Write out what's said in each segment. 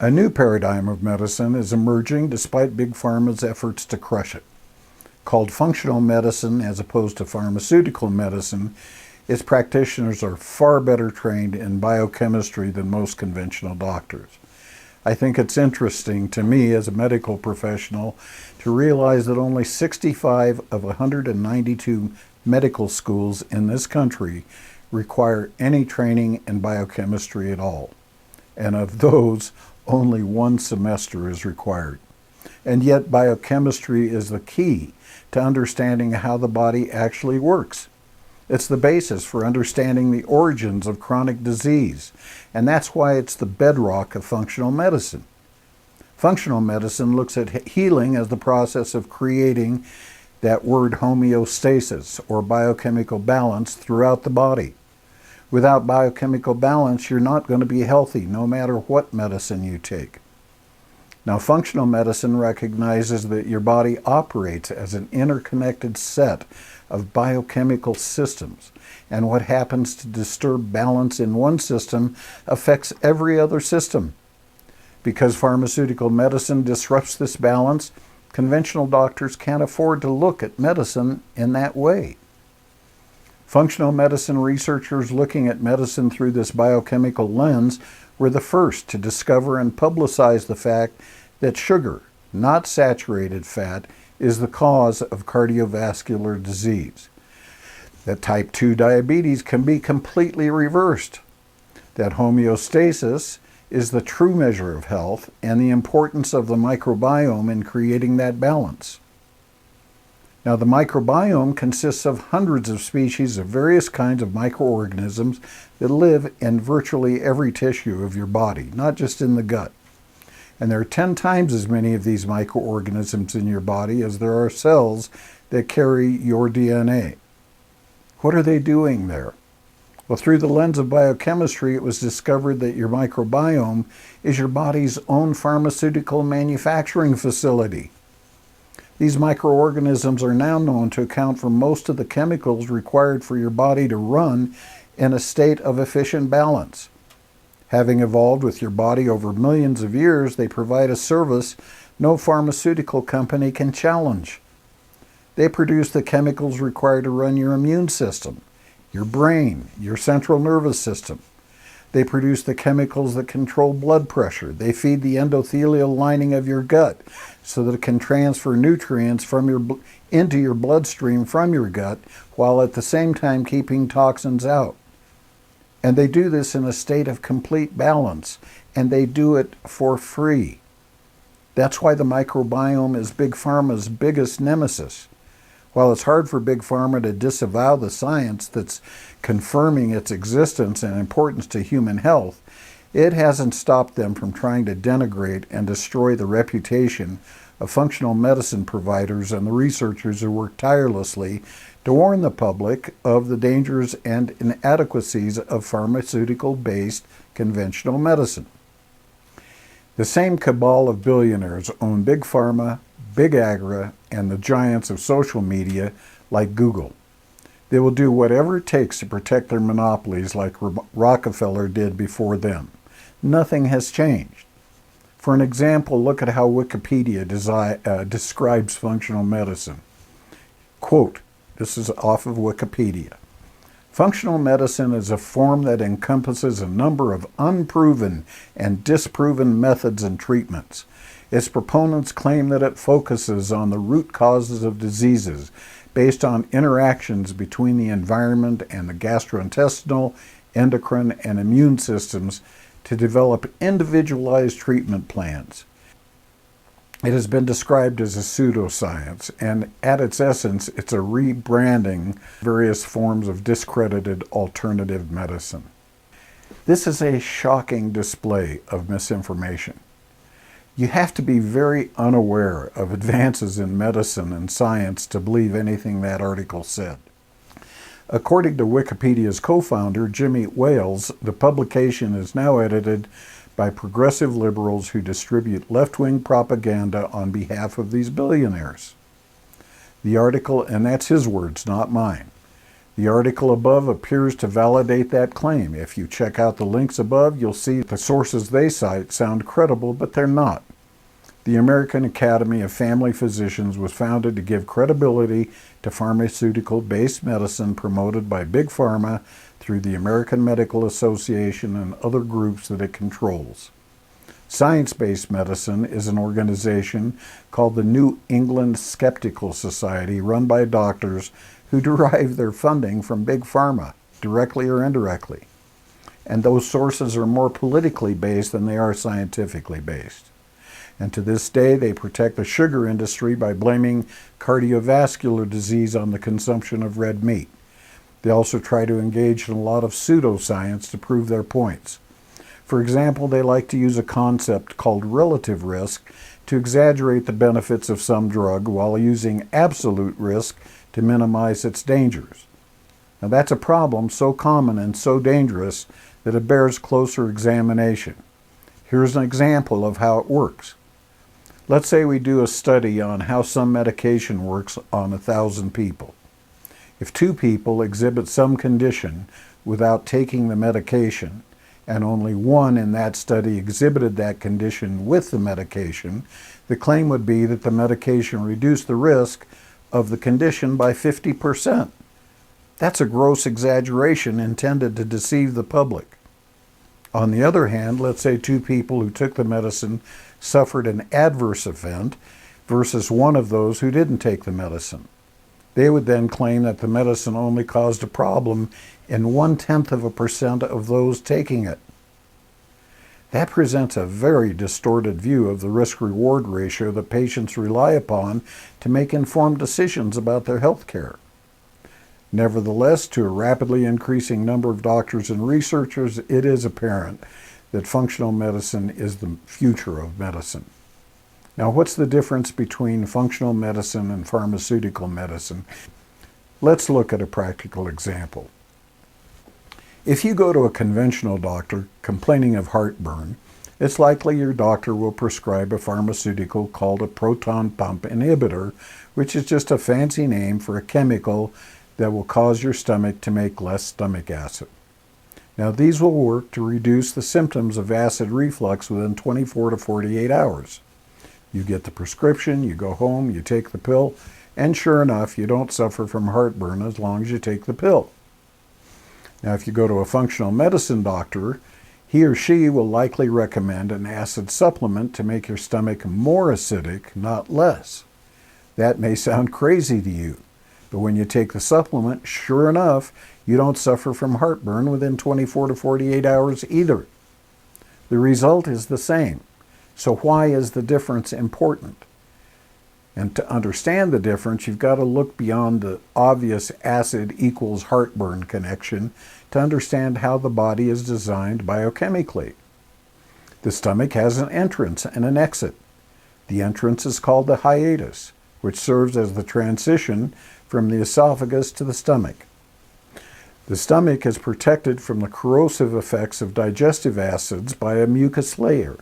A new paradigm of medicine is emerging despite Big Pharma's efforts to crush it. Called functional medicine as opposed to pharmaceutical medicine, its practitioners are far better trained in biochemistry than most conventional doctors. I think it's interesting to me as a medical professional to realize that only 65 of 192 medical schools in this country require any training in biochemistry at all. And of those, only one semester is required. And yet biochemistry is the key to understanding how the body actually works. It's the basis for understanding the origins of chronic disease, and that's why it's the bedrock of functional medicine. Functional medicine looks at healing as the process of creating that word homeostasis, or biochemical balance, throughout the body. Without biochemical balance, you're not going to be healthy, no matter what medicine you take. Now, functional medicine recognizes that your body operates as an interconnected set of biochemical systems, and what happens to disturb balance in one system affects every other system. Because pharmaceutical medicine disrupts this balance, conventional doctors can't afford to look at medicine in that way. Functional medicine researchers looking at medicine through this biochemical lens were the first to discover and publicize the fact that sugar, not saturated fat, is the cause of cardiovascular disease. That type 2 diabetes can be completely reversed. That homeostasis is the true measure of health and the importance of the microbiome in creating that balance. Now, the microbiome consists of hundreds of species of various kinds of microorganisms that live in virtually every tissue of your body, not just in the gut. And there are 10 times as many of these microorganisms in your body as there are cells that carry your DNA. What are they doing there? Well, through the lens of biochemistry, it was discovered that your microbiome is your body's own pharmaceutical manufacturing facility. These microorganisms are now known to account for most of the chemicals required for your body to run in a state of efficient balance. Having evolved with your body over millions of years, they provide a service no pharmaceutical company can challenge. They produce the chemicals required to run your immune system, your brain, your central nervous system. They produce the chemicals that control blood pressure. They feed the endothelial lining of your gut so that it can transfer nutrients into your bloodstream from your gut, while at the same time keeping toxins out. And they do this in a state of complete balance, and they do it for free. That's why the microbiome is Big Pharma's biggest nemesis. While it's hard for Big Pharma to disavow the science that's confirming its existence and importance to human health, it hasn't stopped them from trying to denigrate and destroy the reputation of functional medicine providers and the researchers who work tirelessly to warn the public of the dangers and inadequacies of pharmaceutical-based conventional medicine. The same cabal of billionaires own Big Pharma, Big Agra, and the giants of social media like Google. They will do whatever it takes to protect their monopolies like Rockefeller did before them. Nothing has changed. For an example, look at how Wikipedia describes functional medicine. Quote, this is off of Wikipedia. Functional medicine is a form that encompasses a number of unproven and disproven methods and treatments. Its proponents claim that it focuses on the root causes of diseases based on interactions between the environment and the gastrointestinal, endocrine, and immune systems to develop individualized treatment plans. It has been described as a pseudoscience, and at its essence, it's a rebranding various forms of discredited alternative medicine. This is a shocking display of misinformation. You have to be very unaware of advances in medicine and science to believe anything that article said. According to Wikipedia's co-founder, Jimmy Wales, the publication is now edited by progressive liberals who distribute left-wing propaganda on behalf of these billionaires. The article, and that's his words, not mine, The article above appears to validate that claim. If you check out the links above, you'll see the sources they cite sound credible, but they're not. The American Academy of Family Physicians was founded to give credibility to pharmaceutical-based medicine promoted by Big Pharma through the American Medical Association and other groups that it controls. Science-based medicine is an organization called the New England Skeptical Society, run by doctors who derive their funding from Big Pharma, directly or indirectly. And those sources are more politically based than they are scientifically based. And to this day, they protect the sugar industry by blaming cardiovascular disease on the consumption of red meat. They also try to engage in a lot of pseudoscience to prove their points. For example, they like to use a concept called relative risk to exaggerate the benefits of some drug while using absolute risk to minimize its dangers. Now that's a problem so common and so dangerous that it bears closer examination. Here's an example of how it works. Let's say we do a study on how some medication works on 1,000 people. If 2 people exhibit some condition without taking the medication, and only 1 in that study exhibited that condition with the medication, the claim would be that the medication reduced the risk of the condition by 50%. That's a gross exaggeration intended to deceive the public. On the other hand, let's say 2 people who took the medicine suffered an adverse event versus 1 of those who didn't take the medicine. They would then claim that the medicine only caused a problem in 0.1% of those taking it. That presents a very distorted view of the risk-reward ratio that patients rely upon to make informed decisions about their health care. Nevertheless, to a rapidly increasing number of doctors and researchers, it is apparent that functional medicine is the future of medicine. Now, what's the difference between functional medicine and pharmaceutical medicine? Let's look at a practical example. If you go to a conventional doctor complaining of heartburn, it's likely your doctor will prescribe a pharmaceutical called a proton pump inhibitor, which is just a fancy name for a chemical that will cause your stomach to make less stomach acid. Now, these will work to reduce the symptoms of acid reflux within 24 to 48 hours. You get the prescription, you go home, you take the pill, and sure enough, you don't suffer from heartburn as long as you take the pill. Now, if you go to a functional medicine doctor, he or she will likely recommend an acid supplement to make your stomach more acidic, not less. That may sound crazy to you, but when you take the supplement, sure enough, you don't suffer from heartburn within 24 to 48 hours either. The result is the same. So why is the difference important? And to understand the difference, you've got to look beyond the obvious acid equals heartburn connection to understand how the body is designed biochemically. The stomach has an entrance and an exit. The entrance is called the hiatus, which serves as the transition from the esophagus to the stomach. The stomach is protected from the corrosive effects of digestive acids by a mucus layer.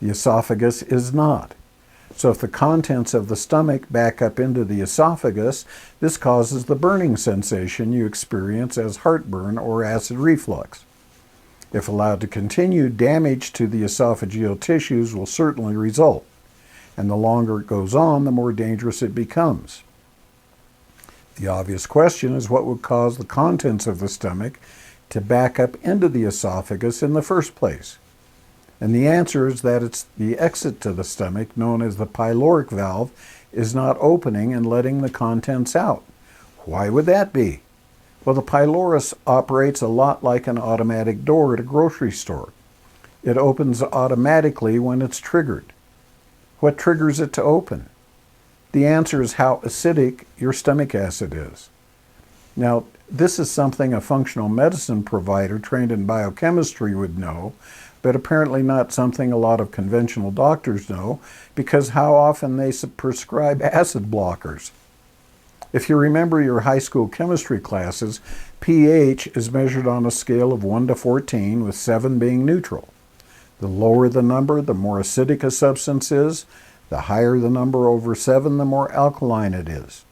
The esophagus is not. So if the contents of the stomach back up into the esophagus, this causes the burning sensation you experience as heartburn or acid reflux. If allowed to continue, damage to the esophageal tissues will certainly result, and the longer it goes on, the more dangerous it becomes. The obvious question is what would cause the contents of the stomach to back up into the esophagus in the first place? And the answer is that it's the exit to the stomach, known as the pyloric valve, is not opening and letting the contents out. Why would that be? Well, the pylorus operates a lot like an automatic door at a grocery store. It opens automatically when it's triggered. What triggers it to open? The answer is how acidic your stomach acid is. Now, this is something a functional medicine provider trained in biochemistry would know, but apparently not something a lot of conventional doctors know, because how often they prescribe acid blockers. If you remember your high school chemistry classes, pH is measured on a scale of 1 to 14, with 7 being neutral. The lower the number, the more acidic a substance is. The higher the number over 7, the more alkaline it is.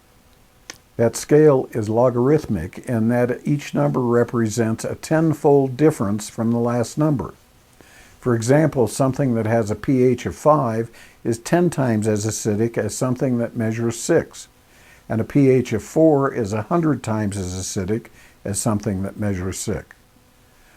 That scale is logarithmic in that each number represents a tenfold difference from the last number. For example, something that has a pH of 5 is 10 times as acidic as something that measures 6, and a pH of 4 is 100 times as acidic as something that measures 6.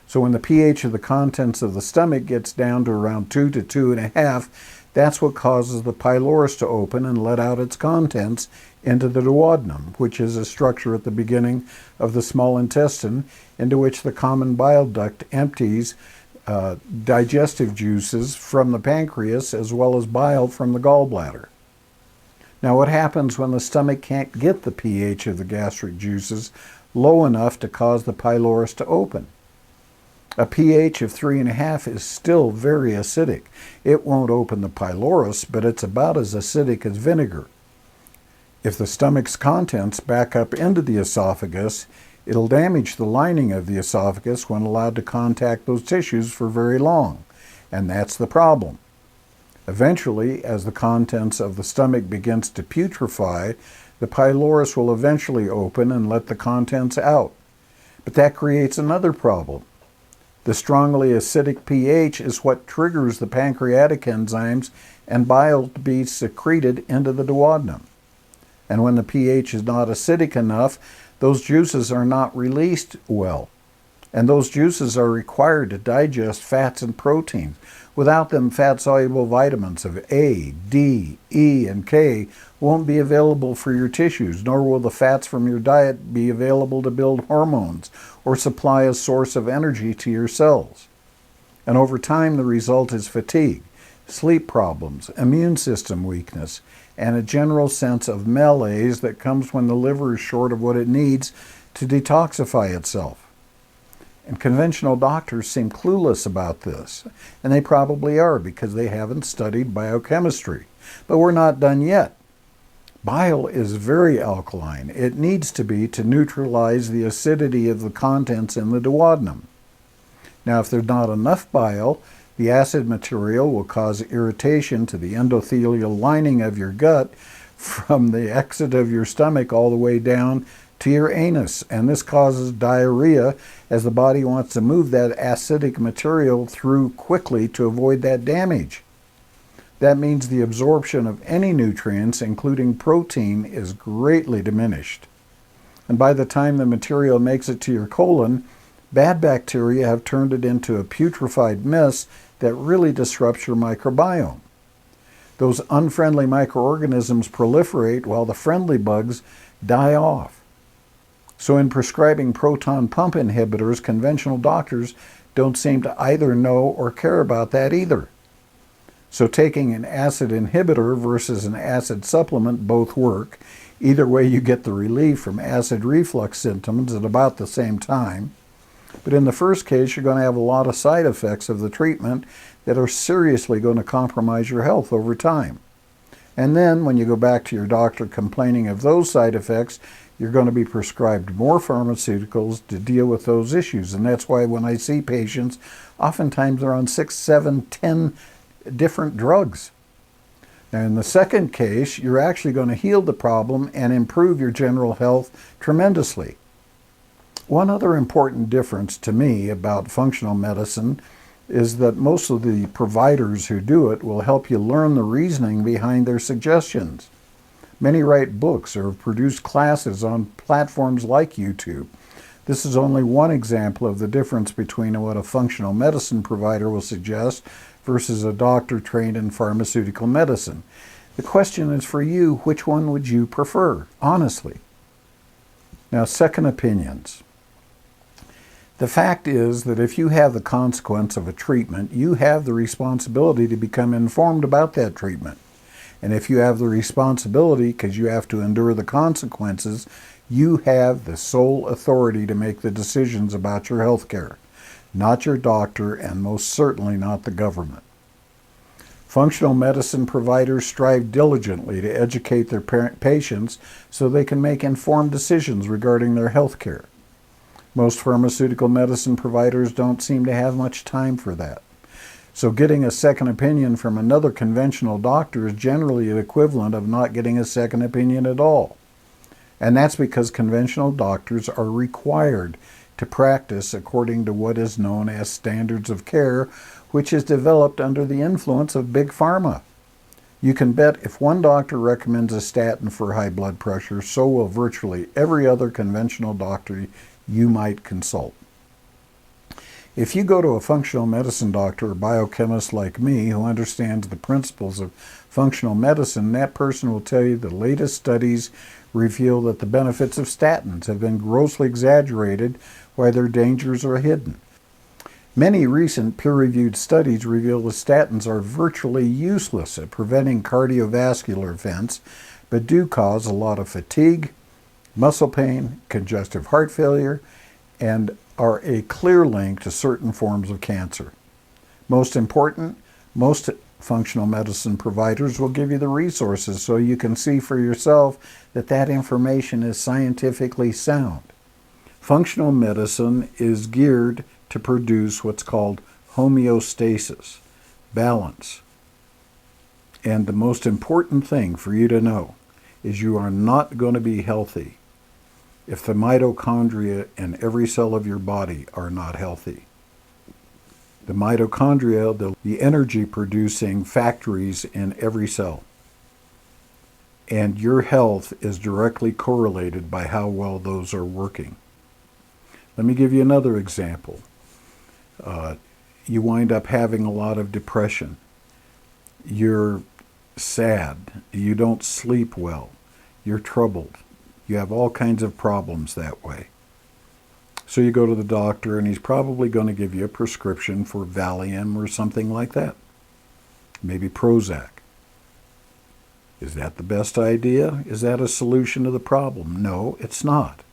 So when the pH of the contents of the stomach gets down to around 2 to 2.5, that's what causes the pylorus to open and let out its contents into the duodenum, which is a structure at the beginning of the small intestine into which the common bile duct empties digestive juices from the pancreas as well as bile from the gallbladder. Now, what happens when the stomach can't get the pH of the gastric juices low enough to cause the pylorus to open? A pH of 3.5 is still very acidic. It won't open the pylorus, but it's about as acidic as vinegar. If the stomach's contents back up into the esophagus, it'll damage the lining of the esophagus when allowed to contact those tissues for very long, and that's the problem. Eventually, as the contents of the stomach begins to putrefy, the pylorus will eventually open and let the contents out. But that creates another problem. The strongly acidic pH is what triggers the pancreatic enzymes and bile to be secreted into the duodenum. And when the pH is not acidic enough, those juices are not released well. And those juices are required to digest fats and proteins. Without them, fat-soluble vitamins of A, D, E, and K won't be available for your tissues, nor will the fats from your diet be available to build hormones or supply a source of energy to your cells. And over time, the result is fatigue, sleep problems, immune system weakness, and a general sense of malaise that comes when the liver is short of what it needs to detoxify itself. And conventional doctors seem clueless about this, and they probably are because they haven't studied biochemistry. But we're not done yet. Bile is very alkaline. It needs to be to neutralize the acidity of the contents in the duodenum. Now, if there's not enough bile, the acid material will cause irritation to the endothelial lining of your gut from the exit of your stomach all the way down to your anus, and this causes diarrhea as the body wants to move that acidic material through quickly to avoid that damage. That means the absorption of any nutrients, including protein, is greatly diminished. And by the time the material makes it to your colon, bad bacteria have turned it into a putrefied mess that really disrupts your microbiome. Those unfriendly microorganisms proliferate while the friendly bugs die off. So in prescribing proton pump inhibitors, conventional doctors don't seem to either know or care about that either. So taking an acid inhibitor versus an acid supplement both work. Either way, you get the relief from acid reflux symptoms at about the same time. But in the first case, you're going to have a lot of side effects of the treatment that are seriously going to compromise your health over time. And then when you go back to your doctor complaining of those side effects, you're going to be prescribed more pharmaceuticals to deal with those issues. And that's why when I see patients, oftentimes they're on 6, 7, 10 different drugs. Now, in the second case, you're actually going to heal the problem and improve your general health tremendously. One other important difference to me about functional medicine is that most of the providers who do it will help you learn the reasoning behind their suggestions. Many write books or have produced classes on platforms like YouTube. This is only one example of the difference between what a functional medicine provider will suggest versus a doctor trained in pharmaceutical medicine. The question is for you, which one would you prefer, honestly? Now, second opinions. The fact is that if you have the consequence of a treatment, you have the responsibility to become informed about that treatment. And if you have the responsibility, because you have to endure the consequences, you have the sole authority to make the decisions about your health care, not your doctor, and most certainly not the government. Functional medicine providers strive diligently to educate their patients so they can make informed decisions regarding their health care. Most pharmaceutical medicine providers don't seem to have much time for that. So getting a second opinion from another conventional doctor is generally the equivalent of not getting a second opinion at all. And that's because conventional doctors are required to practice according to what is known as standards of care, which is developed under the influence of Big Pharma. You can bet if one doctor recommends a statin for high blood pressure, so will virtually every other conventional doctor you might consult. If you go to a functional medicine doctor or biochemist like me who understands the principles of functional medicine, that person will tell you the latest studies reveal that the benefits of statins have been grossly exaggerated while their dangers are hidden. Many recent peer-reviewed studies reveal that statins are virtually useless at preventing cardiovascular events, but do cause a lot of fatigue, muscle pain, congestive heart failure, and are a clear link to certain forms of cancer. Most important, most functional medicine providers will give you the resources so you can see for yourself that that information is scientifically sound. Functional medicine is geared to produce what's called homeostasis, balance. And the most important thing for you to know is you are not going to be healthy if the mitochondria in every cell of your body are not healthy. The mitochondria, the energy-producing factories in every cell. And your health is directly correlated by how well those are working. Let me give you another example. You wind up having a lot of depression. You're sad. You don't sleep well. You're troubled. You have all kinds of problems that way. So you go to the doctor and he's probably going to give you a prescription for Valium or something like that. Maybe Prozac. Is that the best idea? Is that a solution to the problem? No, it's not.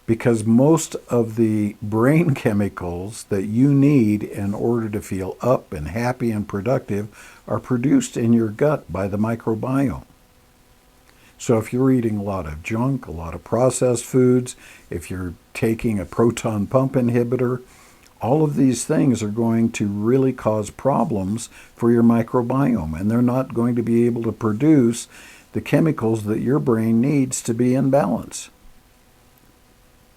Because most of the brain chemicals that you need in order to feel up and happy and productive are produced in your gut by the microbiome. So if you're eating a lot of junk, a lot of processed foods, if you're taking a proton pump inhibitor, all of these things are going to really cause problems for your microbiome, and they're not going to be able to produce the chemicals that your brain needs to be in balance.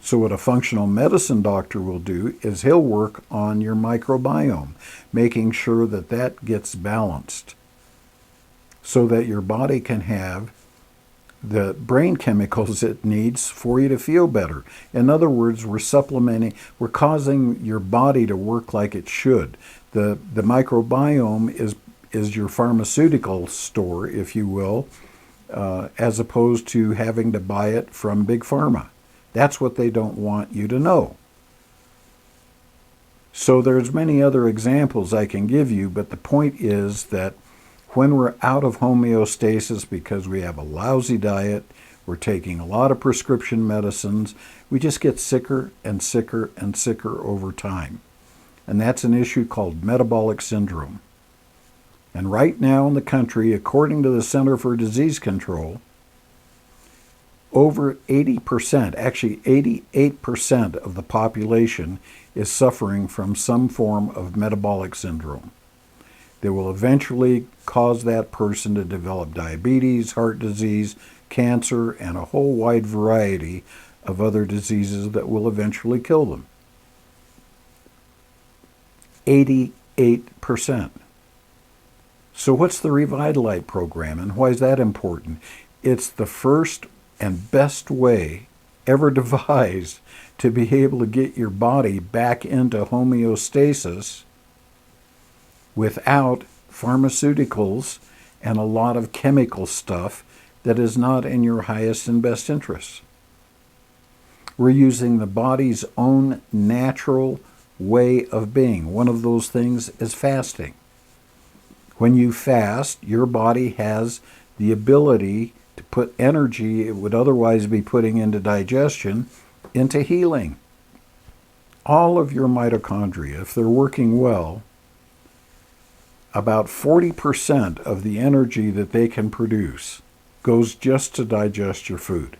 So what a functional medicine doctor will do is he'll work on your microbiome, making sure that that gets balanced so that your body can have the brain chemicals it needs for you to feel better. In other words, we're supplementing, we're causing your body to work like it should. The microbiome is your pharmaceutical store, if you will, as opposed to having to buy it from Big Pharma. That's what they don't want you to know. So there's many other examples I can give you, but the point is that when we're out of homeostasis because we have a lousy diet, we're taking a lot of prescription medicines, we just get sicker and sicker and sicker over time. And that's an issue called metabolic syndrome. And right now in the country, according to the Center for Disease Control, over 80%, actually 88% of the population is suffering from some form of metabolic syndrome that will eventually cause that person to develop diabetes, heart disease, cancer, and a whole wide variety of other diseases that will eventually kill them. 88%. So what's the ReVitaLight program, and why is that important? It's the first and best way ever devised to be able to get your body back into homeostasis without pharmaceuticals and a lot of chemical stuff that is not in your highest and best interests. We're using the body's own natural way of being. One of those things is fasting. When you fast, your body has the ability to put energy it would otherwise be putting into digestion into healing. All of your mitochondria, if they're working well, about 40% of the energy that they can produce goes just to digest your food.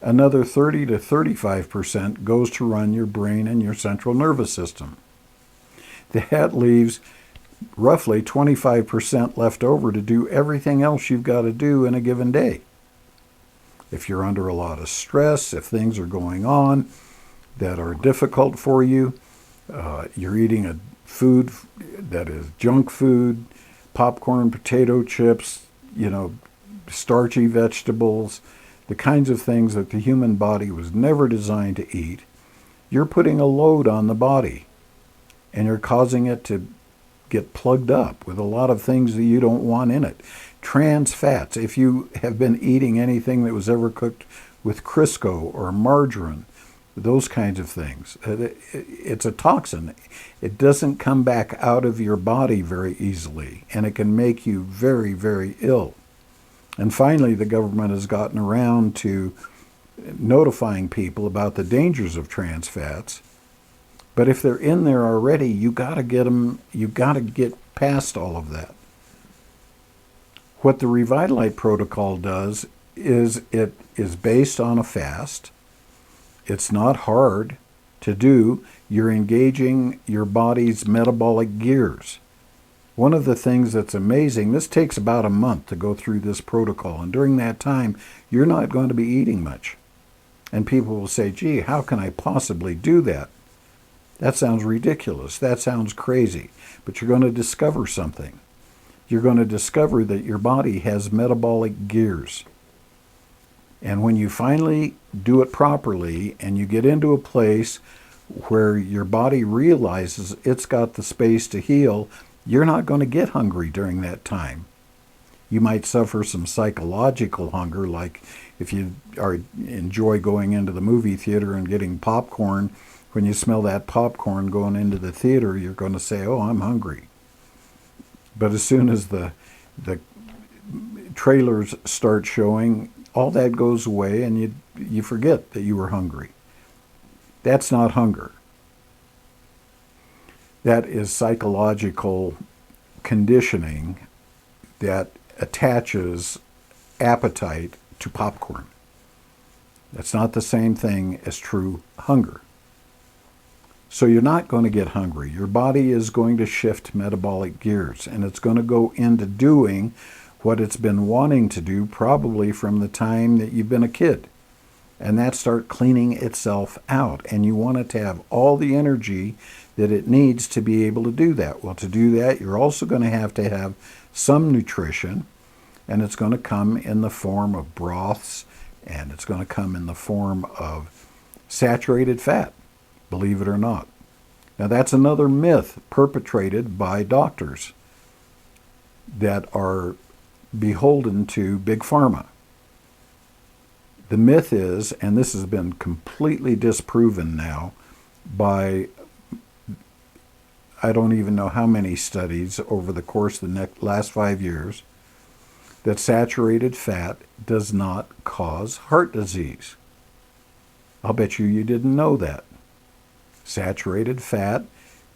Another 30 to 35% goes to run your brain and your central nervous system. That leaves roughly 25% left over to do everything else you've got to do in a given day. If you're under a lot of stress, if things are going on that are difficult for you, you're eating a food that is junk food, popcorn, potato chips, starchy vegetables, the kinds of things that the human body was never designed to eat, you're putting a load on the body, and you're causing it to get plugged up with a lot of things that you don't want in it. Trans fats, if you have been eating anything that was ever cooked with Crisco or margarine, those kinds of things, it's a toxin. It doesn't come back out of your body very easily, and it can make you very, very ill. And finally, the government has gotten around to notifying people about the dangers of trans fats. But if they're in there already, you got to get past all of that. What the ReVitaLight protocol does is it is based on a fast. It's not hard to do. You're engaging your body's metabolic gears. One of the things that's amazing, this takes about a month to go through this protocol, and during that time, you're not going to be eating much. And people will say, gee, how can I possibly do that? That sounds ridiculous. That sounds crazy. But you're going to discover something. You're going to discover that your body has metabolic gears. And when you finally do it properly and you get into a place where your body realizes it's got the space to heal, you're not going to get hungry during that time. You might suffer some psychological hunger, like if you enjoy going into the movie theater and getting popcorn. When you smell that popcorn going into the theater, you're going to say, oh, I'm hungry. But as soon as the trailers start showing, all that goes away and you forget that you were hungry. That's not hunger. That is psychological conditioning that attaches appetite to popcorn. That's not the same thing as true hunger. So you're not going to get hungry. Your body is going to shift metabolic gears, and it's going to go into doing what it's been wanting to do probably from the time that you've been a kid. And that start cleaning itself out. And you want it to have all the energy that it needs to be able to do that. Well, to do that, you're also going to have some nutrition, and it's going to come in the form of broths, and it's going to come in the form of saturated fat, believe it or not. Now, that's another myth perpetrated by doctors that are beholden to Big Pharma. The myth is, and this has been completely disproven now by I don't even know how many studies over the course of the last 5 years, that saturated fat does not cause heart disease. I'll bet you didn't know that. Saturated fat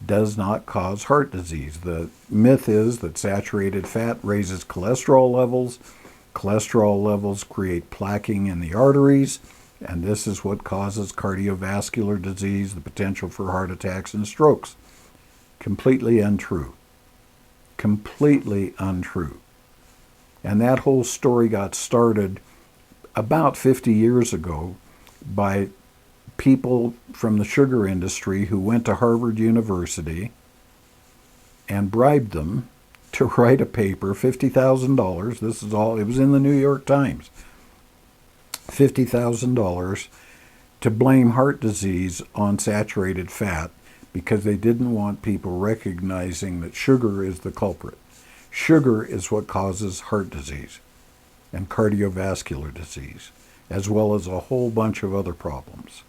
does not cause heart disease. The myth is that saturated fat raises cholesterol levels. Cholesterol levels create plaquing in the arteries, and this is what causes cardiovascular disease, the potential for heart attacks and strokes. Completely untrue. Completely untrue. And that whole story got started about 50 years ago by people from the sugar industry who went to Harvard University and bribed them to write a paper, $50,000. This is all, it was in the New York Times. $50,000 to blame heart disease on saturated fat because they didn't want people recognizing that sugar is the culprit. Sugar is what causes heart disease and cardiovascular disease, as well as a whole bunch of other problems.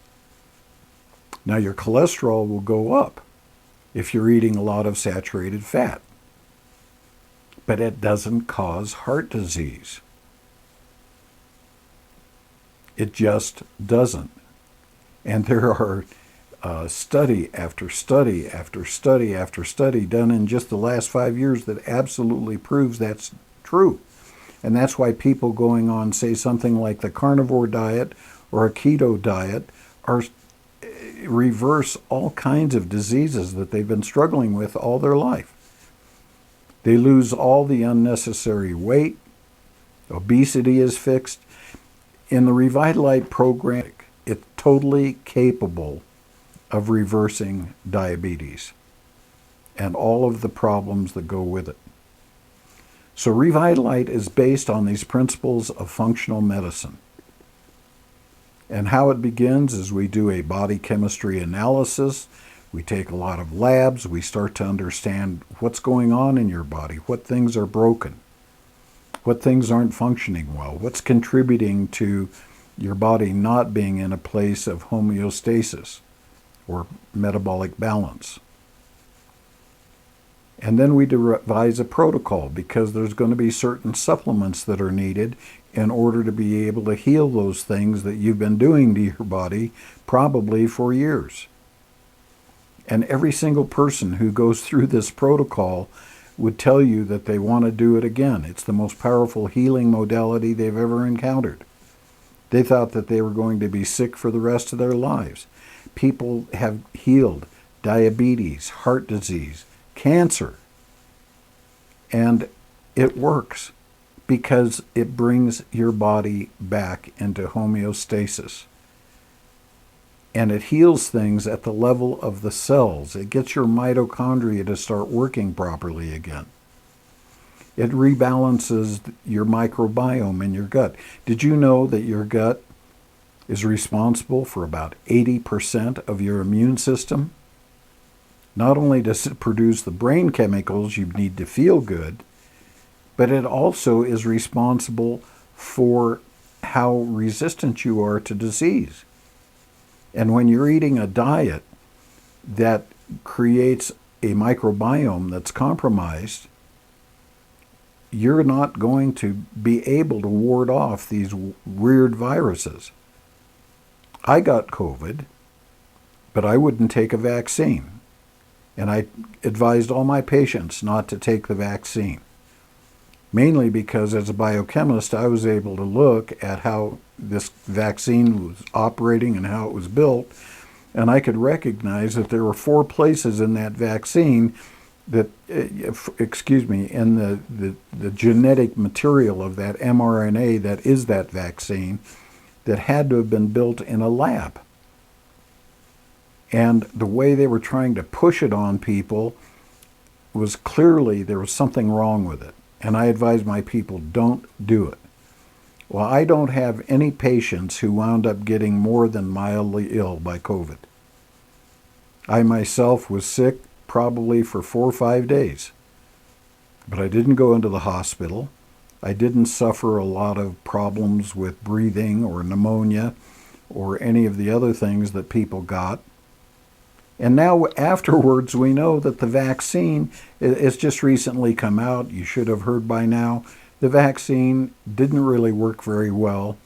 Now, your cholesterol will go up if you're eating a lot of saturated fat, but it doesn't cause heart disease. It just doesn't. And there are study after study after study after study done in just the last 5 years that absolutely proves that's true. And that's why people going on, say, something like the carnivore diet or a keto diet reverse all kinds of diseases that they've been struggling with all their life. They lose all the unnecessary weight. Obesity is fixed. In the ReVitaLight program, it's totally capable of reversing diabetes and all of the problems that go with it. So ReVitaLight is based on these principles of functional medicine. And how it begins is we do a body chemistry analysis. We take a lot of labs. We start to understand what's going on in your body, what things are broken, what things aren't functioning well, what's contributing to your body not being in a place of homeostasis or metabolic balance. And then we devise a protocol, because there's going to be certain supplements that are needed in order to be able to heal those things that you've been doing to your body probably for years. And every single person who goes through this protocol would tell you that they want to do it again. It's the most powerful healing modality they've ever encountered. They thought that they were going to be sick for the rest of their lives. People have healed diabetes, heart disease, cancer. And it works because it brings your body back into homeostasis. And it heals things at the level of the cells. It gets your mitochondria to start working properly again. It rebalances your microbiome in your gut. Did you know that your gut is responsible for about 80% of your immune system? Not only does it produce the brain chemicals you need to feel good, but it also is responsible for how resistant you are to disease. And when you're eating a diet that creates a microbiome that's compromised, you're not going to be able to ward off these weird viruses. I got COVID, but I wouldn't take a vaccine. And I advised all my patients not to take the vaccine. Mainly because as a biochemist, I was able to look at how this vaccine was operating and how it was built, and I could recognize that there were 4 places in that vaccine that, in the genetic material of that mRNA that is that vaccine, that had to have been built in a lab. And the way they were trying to push it on people was clearly there was something wrong with it. And I advise my people, don't do it. Well, I don't have any patients who wound up getting more than mildly ill by COVID. I myself was sick probably for 4 or 5 days. But I didn't go into the hospital. I didn't suffer a lot of problems with breathing or pneumonia or any of the other things that people got. And now afterwards, we know that the vaccine, it's just recently come out. You should have heard by now. The vaccine didn't really work very well,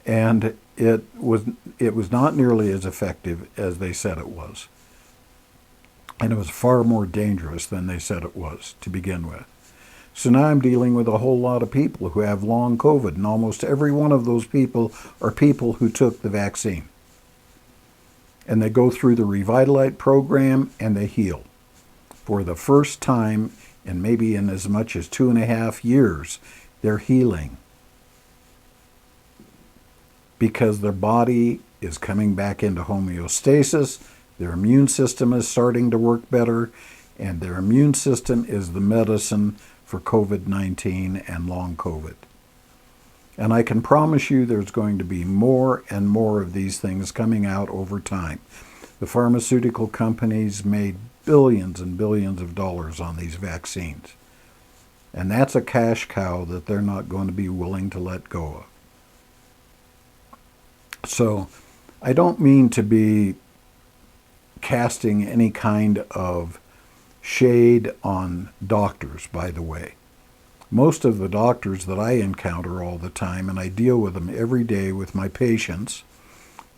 and it was not nearly as effective as they said it was. And it was far more dangerous than they said it was to begin with. So now I'm dealing with a whole lot of people who have long COVID, and almost every one of those people are people who took the vaccine. And they go through the ReVitaLight program and they heal. For the first time, and maybe in as much as 2.5 years, they're healing. Because their body is coming back into homeostasis, their immune system is starting to work better, and their immune system is the medicine for COVID-19 and long COVID. And I can promise you there's going to be more and more of these things coming out over time. The pharmaceutical companies made billions and billions of dollars on these vaccines. And that's a cash cow that they're not going to be willing to let go of. So I don't mean to be casting any kind of shade on doctors, by the way. Most of the doctors that I encounter all the time, and I deal with them every day with my patients,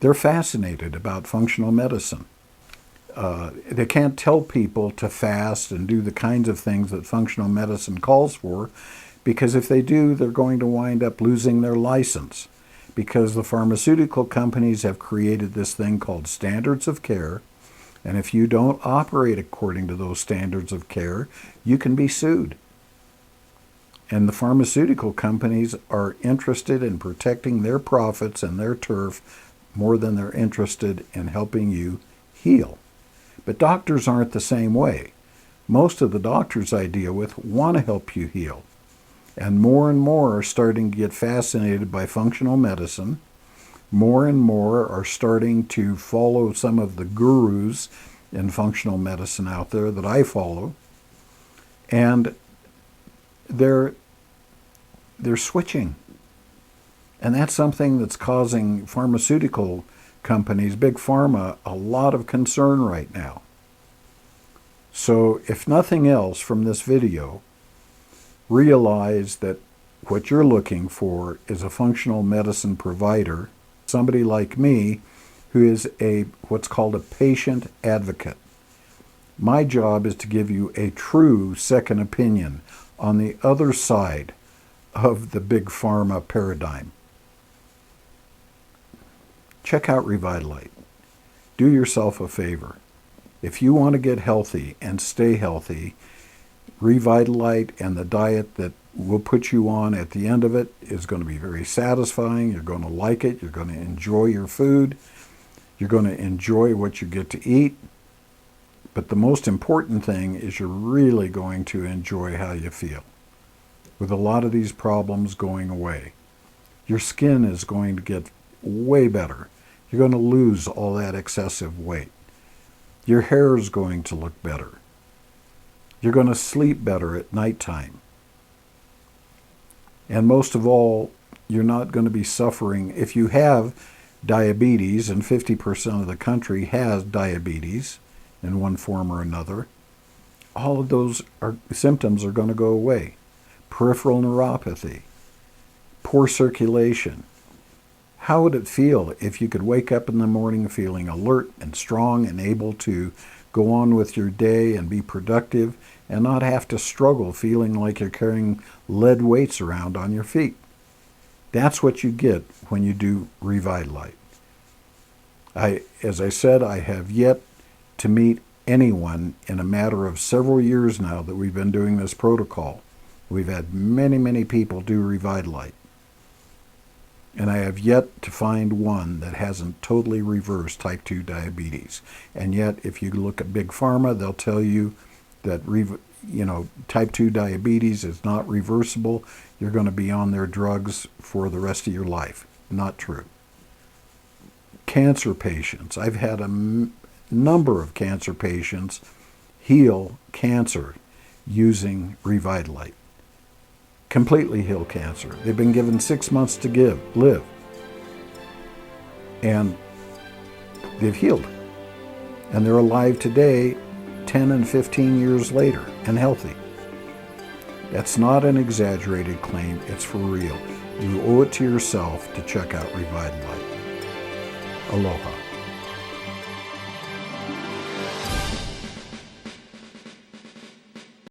they're fascinated about functional medicine. They can't tell people to fast and do the kinds of things that functional medicine calls for, because if they do, they're going to wind up losing their license, because the pharmaceutical companies have created this thing called standards of care, and if you don't operate according to those standards of care, you can be sued. And the pharmaceutical companies are interested in protecting their profits and their turf more than they're interested in helping you heal. But doctors aren't the same way. Most of the doctors I deal with want to help you heal. And more are starting to get fascinated by functional medicine. More and more are starting to follow some of the gurus in functional medicine out there that I follow. And they're switching. And that's something that's causing pharmaceutical companies, big pharma, a lot of concern right now. So if nothing else from this video, realize that what you're looking for is a functional medicine provider, somebody like me who is what's called a patient advocate. My job is to give you a true second opinion on the other side of the big pharma paradigm. Check out ReVitaLight. Do yourself a favor. If you want to get healthy and stay healthy, ReVitaLight and the diet that we'll put you on at the end of it is going to be very satisfying. You're going to like it. You're going to enjoy your food. You're going to enjoy what you get to eat. But the most important thing is you're really going to enjoy how you feel. With a lot of these problems going away, your skin is going to get way better. You're going to lose all that excessive weight. Your hair is going to look better. You're going to sleep better at nighttime. And most of all, you're not going to be suffering. If you have diabetes, and 50% of the country has diabetes in one form or another, all of those symptoms are going to go away. Peripheral neuropathy, poor circulation. How would it feel if you could wake up in the morning feeling alert and strong and able to go on with your day and be productive and not have to struggle feeling like you're carrying lead weights around on your feet? That's what you get when you do ReVitaLight. As I said, I have yet to meet anyone in a matter of several years now that we've been doing this protocol. We've had many people do ReVitaLight. And I have yet to find one that hasn't totally reversed type 2 diabetes. And yet, if you look at Big Pharma, they'll tell you that type 2 diabetes is not reversible. You're going to be on their drugs for the rest of your life. Not true. Cancer patients. I've had a number of cancer patients heal cancer using ReVitaLight. Completely heal cancer. They've been given 6 months to live. And they've healed. And they're alive today, 10 and 15 years later, and healthy. That's not an exaggerated claim. It's for real. You owe it to yourself to check out ReVitaLight. Aloha.